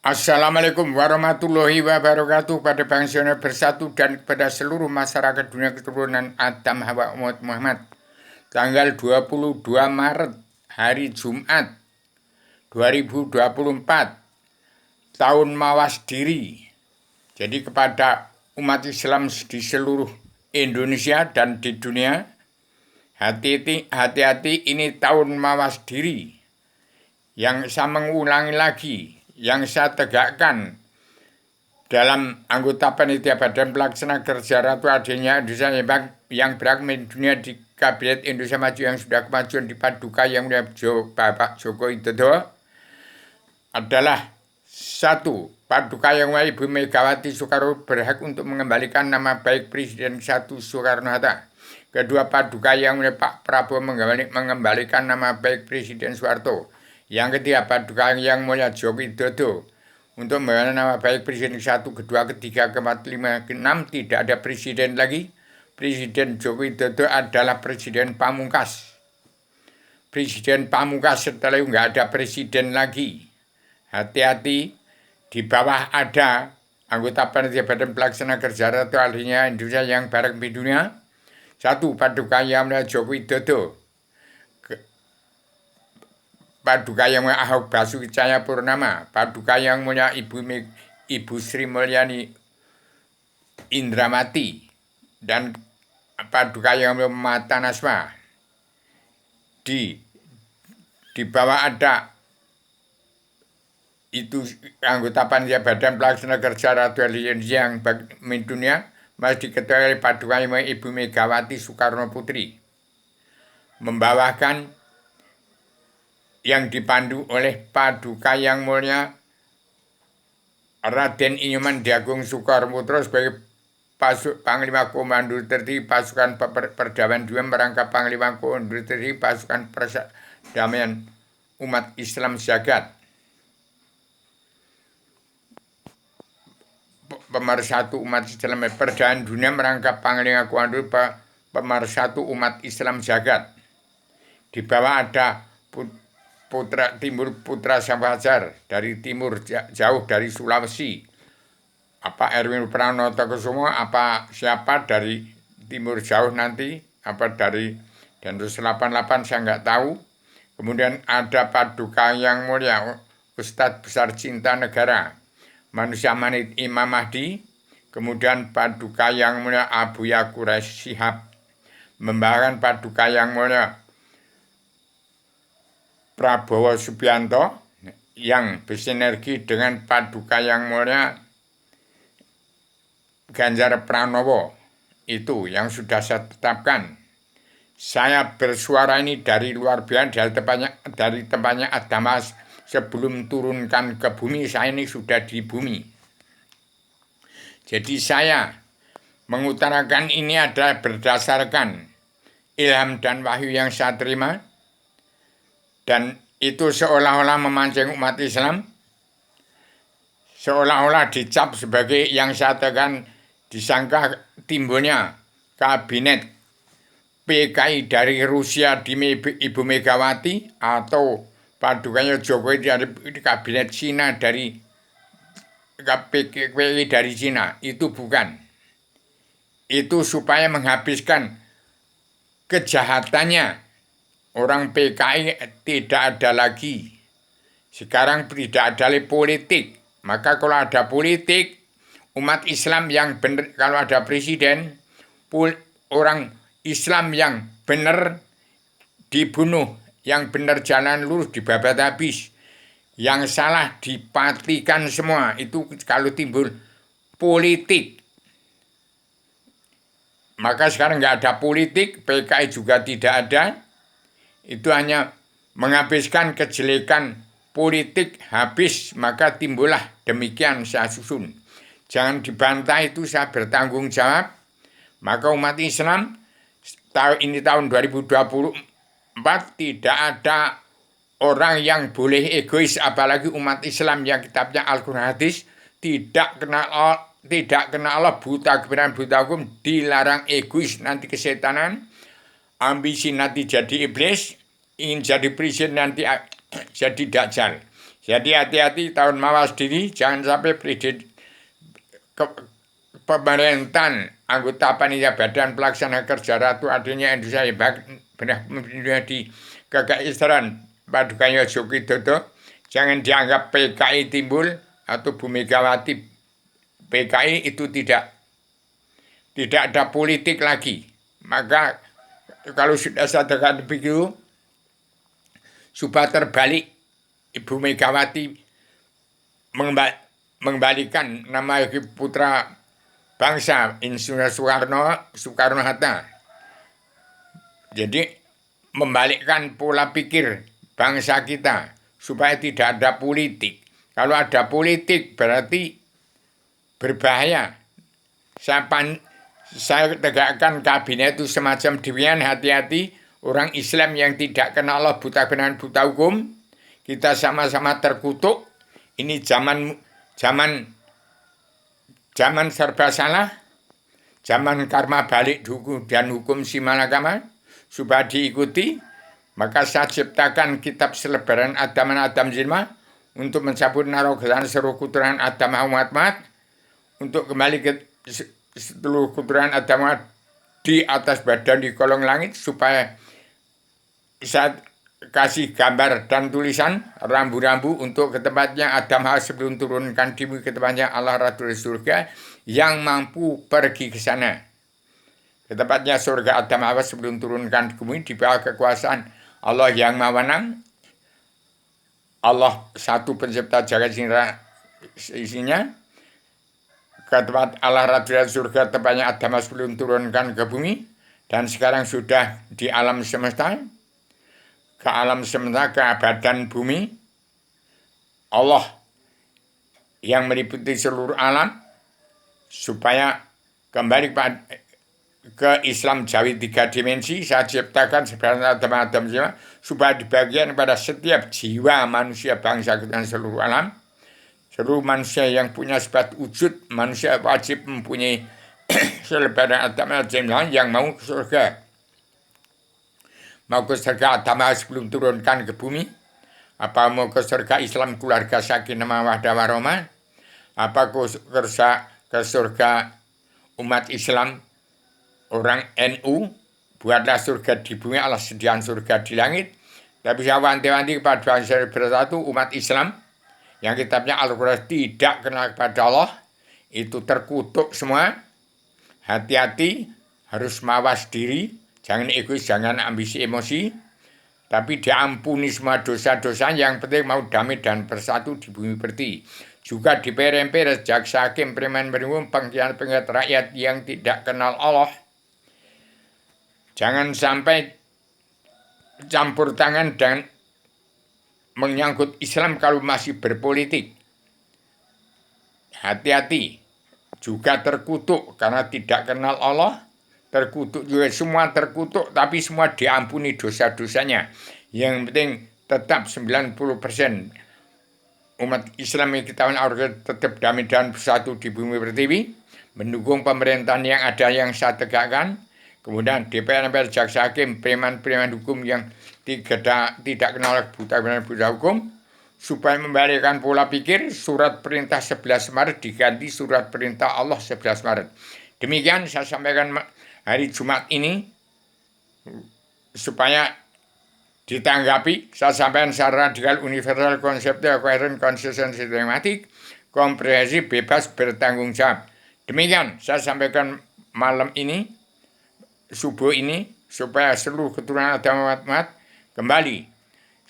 Assalamualaikum warahmatullahi wabarakatuh pada pensiuner bersatu dan kepada seluruh masyarakat dunia keturunan Adam Hawa umat Muhammad. Tanggal 22 Maret hari Jumat 2024 tahun Mawas Diri. Jadi kepada umat Islam di seluruh Indonesia dan di dunia, hati-hati, ini tahun Mawas Diri. Yang saya mengulangi lagi, yang saya tegakkan dalam anggota panitia badan pelaksana kerja Ratu Adenya Indonesia yang beragam dunia di Kabinet Indonesia Maju yang sudah kemajuan di Paduka yang mulia Bapak Joko Widodo adalah satu, Paduka yang mulia Ibu Megawati Soekarno berhak untuk mengembalikan nama baik Presiden satu Soekarno-Hatta. Kedua, Paduka yang mulia Pak Prabowo mengembalikan nama baik Presiden Soeharto. Yang ketiga, Paduka yang mulia Joko Widodo untuk memberikan nama baik Presiden satu, kedua, ketiga, keempat, lima, keenam tidak ada presiden lagi. Presiden Joko Widodo adalah presiden pamungkas. Presiden pamungkas setelah itu nggak ada presiden lagi. Hati-hati, di bawah ada anggota panitia badan pelaksana kerja Ratu Adenya Indonesia yang bareng di dunia. Satu, Paduka yang mulia Joko Widodo. Paduka yang mulia Ahok Basuki Cahayapurnama, Paduka yang mulia Ibu Sri Mulyani Indramati, dan Paduka yang mulia Mata Nasma. Di bawah ada itu anggota panitia badan pelaksana kerja Ratu Adenya yang dunia masih diketuai oleh Paduka yang mulia Ibu Megawati Soekarno Putri, membawakan yang dipandu oleh Paduka yang mulia Raden Inyoman Diagung Soekarnoputra sebagai Panglima Komando Tertinggi Pasukan Perdamaian II merangkap Panglima Komando Tertinggi Pasukan Perdamaian Umat Islam Jagat. Pemersatu Umat Islam Perdamaian Dunia merangkap Panglima Komando Pemersatu Umat Islam Jagat. Di bawah ada Putra Samfajar dari timur jauh dari Sulawesi, apa Erwin Pranotokusumo, apa siapa dari timur jauh nanti, apa dari Densus 88 saya nggak tahu. Kemudian ada Paduka yang mulia Ustadz Besar Cinta Negara Manusia Manit Imam Mahdi. Kemudian Paduka yang mulia Abuya Quraisy Shihab membawakan Paduka yang mulia Prabowo Subianto yang bersinergi dengan Paduka yang mulia Ganjar Pranowo. Itu yang sudah saya tetapkan. Saya bersuara ini dari luar biasa, dari tempatnya Adamas. Sebelum turunkan ke bumi, saya ini sudah di bumi. Jadi saya mengutarakan ini adalah berdasarkan ilham dan wahyu yang saya terima. Dan itu seolah-olah memancing umat Islam, seolah-olah dicap sebagai yang saya tekan, disangka timbulnya kabinet PKI dari Rusia di Ibu Megawati, atau Padukanya Jokowi dari kabinet Cina dari PKI dari Cina. Itu bukan. Itu supaya menghabiskan kejahatannya. Orang PKI tidak ada lagi. Sekarang tidak ada lagi politik. Maka kalau ada politik, umat Islam yang benar, kalau ada presiden, orang Islam yang benar dibunuh, yang benar jalan lurus dibabat habis, yang salah dipatikan semua. Itu kalau timbul politik. Maka sekarang nggak ada politik, PKI juga tidak ada. Itu hanya menghabiskan kejelekan politik habis, maka timbullah demikian saya susun. Jangan dibantah, itu saya bertanggung jawab. Maka umat Islam ini tahun 2024 tidak ada orang yang boleh egois, apalagi umat Islam yang kitabnya Al-Quran Hadis tidak kenal Allah, buta kebenaran, buta hukum, dilarang egois, nanti kesetanan. Ambisi nanti jadi iblis, ingin jadi presiden nanti jadi dajjal. Jadi hati-hati tahun mawas diri, jangan sampai pemerintahan anggota panitia badan pelaksana kerja Ratu Adanya Indonesia yang benar di kekaisaran Paduka Yojo Widodo, jangan dianggap PKI timbul atau Bu Megawati PKI itu tidak ada politik lagi. Maka kalau sudah saya tekan begitu, supaya terbalik Ibu Megawati mengembalikan nama putra bangsa Insinyur Soekarno-Hatta. Jadi membalikkan pola pikir bangsa kita supaya tidak ada politik. Kalau ada politik berarti berbahaya. Saya tegakkan kabinet itu semacam demikian, hati-hati orang Islam yang tidak kenal Allah, buta benar buta hukum. Kita sama-sama terkutuk. Ini zaman serba salah, zaman karma balik dan hukum simalakama, supaya diikuti. Maka saya ciptakan kitab selebaran Adam Zilma untuk mencabut narogelan seluruh kuturan Adam Muhammad, untuk kembali ke seluruh kuturan Adam di atas badan di kolong langit, supaya saat kasih gambar dan tulisan rambu-rambu untuk ke tempatnya Adam Hawa sebelum turunkan diri ke tempatnya Allah Ratu surga yang mampu pergi ke sana. Ke tempatnya surga Adam Hawa sebelum turunkan bumi di bawah kekuasaan Allah yang mawanang. Allah satu pencipta jagat isinya. Ke tempat Allah Ratu surga tempatnya Adam Hawa sebelum turunkan ke bumi. Dan sekarang sudah di alam semesta. Ke alam semesta, ke badan bumi, Allah yang meliputi seluruh alam, supaya kembali ke Islam Jawi 3 dimensi. Saya ciptakan sebenarnya Adam jiwa, supaya dibagikan pada setiap jiwa manusia bangsa dan seluruh alam. Seluruh manusia yang punya sifat wujud, manusia wajib mempunyai selebaran Adam yang mau ke surga. Mau ke surga Adam sebelum turunkan ke bumi? Apa mau ke surga Islam keluarga sakinah mawaddah warahmah? Apa ke surga umat Islam orang NU? Buatlah surga di bumi, Allah sediakan surga di langit. Tapi saya wanti-wanti kepada bangsa bersatu umat Islam yang kitabnya Al-Quran tidak kenal kepada Allah, itu terkutuk semua. Hati-hati, harus mawas diri. Jangan egois, jangan ambisi emosi, tapi diampuni semua dosa-dosa. Yang penting mau damai dan bersatu di bumi pertiwi. Juga di MPR, jaksa hakim, preman berumum, pengkhianat rakyat yang tidak kenal Allah. Jangan sampai campur tangan dan menyangkut Islam kalau masih berpolitik. Hati-hati, juga terkutuk karena tidak kenal Allah. Terkutuk juga, semua terkutuk, tapi semua diampuni dosa-dosanya. Yang penting tetap 90% umat Islam yang kita tetap damai dan bersatu di bumi pertiwi, mendukung pemerintahan yang ada yang saya tegakkan. Kemudian DPR, jaksa hakim, preman-preman hukum yang tidak kenal buta hukum, supaya membalikan pola pikir. Surat perintah 11 Maret diganti surat perintah Allah 11 Maret. Demikian saya sampaikan hari Jumat ini, supaya ditanggapi. Saya sampaikan secara radikal, universal, konseptual, koheren, konsisten, sistematik, komprehensif, bebas, bertanggung jawab. Demikian saya sampaikan malam ini, subuh ini, supaya seluruh keturunan Adam Muhammad kembali,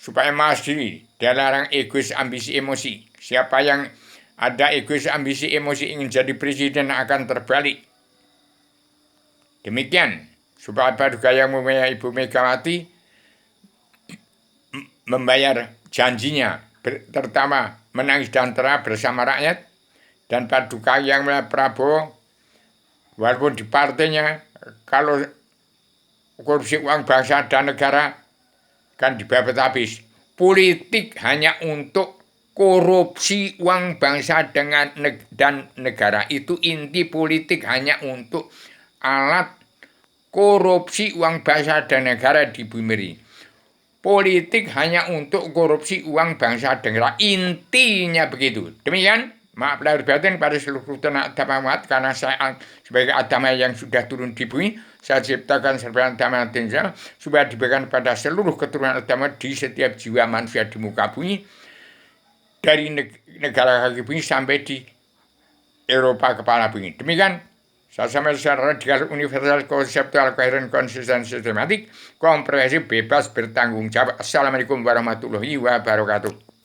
supaya mawas diri, dilarang egois, ambisi, emosi. Siapa yang ada egois, ambisi, emosi ingin jadi presiden akan terbalik. Demikian, supaya Paduka Yang Mulia Ibu Megawati membayar janjinya, terutama menangis dan terang bersama rakyat, dan Paduka Yang Mulia Prabowo, walaupun di partainya, kalau korupsi uang bangsa dan negara kan dibabat habis. Politik hanya untuk korupsi uang bangsa dan negara. Itu inti politik, hanya untuk alat korupsi uang bangsa dan negara di bumi. politik hanya untuk korupsi uang bangsa dan negara. Intinya begitu. Demikian, maaf lahir batin pada seluruh tenak agama umat, karena saya sebagai agama yang sudah turun di bumi, saya ciptakan serba agama tinggal supaya diberikan pada seluruh keturunan agama di setiap jiwa manusia di muka bumi, dari negara kaki bumi sampai di Eropa kepala bumi. Demikian, saya sama secara radikal, universal, konseptual, koheren, konsisten, sistematik, komprehensif, bebas, bertanggung jawab. Assalamualaikum warahmatullahi wabarakatuh.